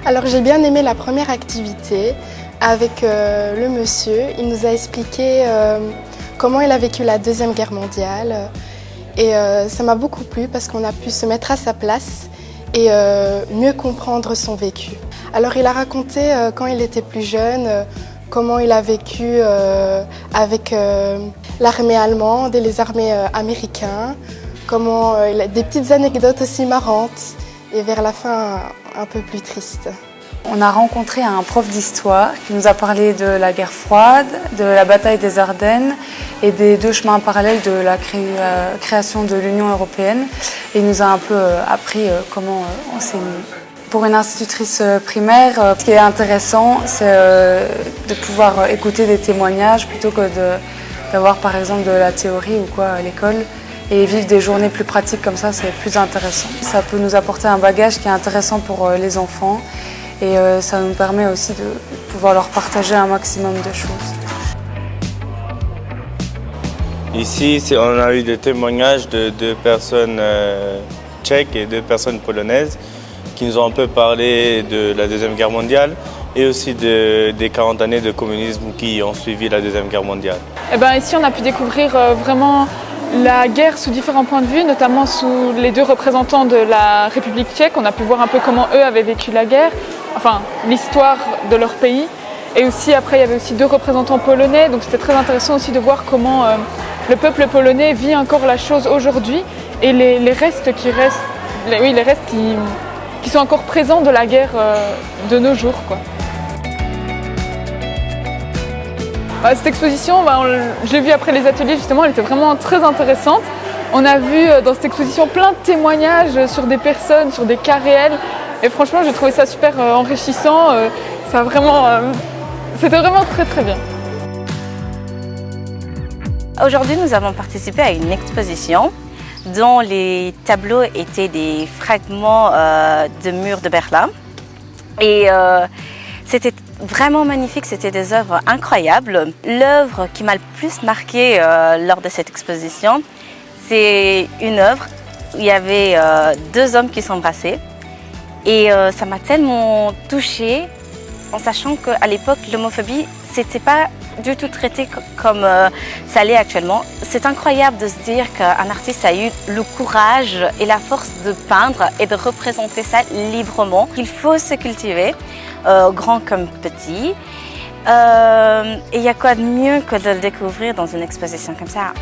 Alors j'ai bien aimé la première activité avec le monsieur. Il nous a expliqué comment il a vécu la Deuxième Guerre mondiale et ça m'a beaucoup plu parce qu'on a pu se mettre à sa place et mieux comprendre son vécu. Alors il a raconté quand il était plus jeune, comment il a vécu avec l'armée allemande et les armées américaines, comment il a des petites anecdotes aussi marrantes et vers la fin un peu plus tristes. On a rencontré un prof d'histoire qui nous a parlé de la guerre froide, de la bataille des Ardennes et des deux chemins parallèles de la création de l'Union européenne. Et il nous a un peu appris comment enseigner. Pour une institutrice primaire, ce qui est intéressant, c'est de pouvoir écouter des témoignages plutôt que d'avoir par exemple de la théorie ou quoi à l'école. Et vivre des journées plus pratiques comme ça, c'est plus intéressant. Ça peut nous apporter un bagage qui est intéressant pour les enfants et ça nous permet aussi de pouvoir leur partager un maximum de choses. Ici, on a eu des témoignages de deux personnes tchèques et deux personnes polonaises qui nous ont un peu parlé de la Deuxième Guerre mondiale et aussi des 40 années de communisme qui ont suivi la Deuxième Guerre mondiale. Ici, on a pu découvrir vraiment la guerre sous différents points de vue, notamment sous les deux représentants de la République tchèque. On a pu voir un peu comment eux avaient vécu la guerre, enfin l'histoire de leur pays. Et aussi après, il y avait aussi deux représentants polonais, donc c'était très intéressant aussi de voir comment le peuple polonais vit encore la chose aujourd'hui et les restes qui sont encore présents de la guerre de nos jours, quoi. Cette exposition, je l'ai vue après les ateliers justement, elle était vraiment très intéressante. On a vu dans cette exposition plein de témoignages sur des personnes, sur des cas réels. Et franchement, j'ai trouvé ça super enrichissant. C'était vraiment très très bien. Aujourd'hui, nous avons participé à une exposition dont les tableaux étaient des fragments de murs de Berlin. Et c'était vraiment magnifique, c'était des œuvres incroyables. L'œuvre qui m'a le plus marquée lors de cette exposition, c'est une œuvre où il y avait deux hommes qui s'embrassaient. Et ça m'a tellement touchée, en sachant qu'à l'époque, l'homophobie, c'était pas du tout traité comme ça l'est actuellement. C'est incroyable de se dire qu'un artiste a eu le courage et la force de peindre et de représenter ça librement. Il faut se cultiver, grand comme petit. Et il y a quoi de mieux que de le découvrir dans une exposition comme ça.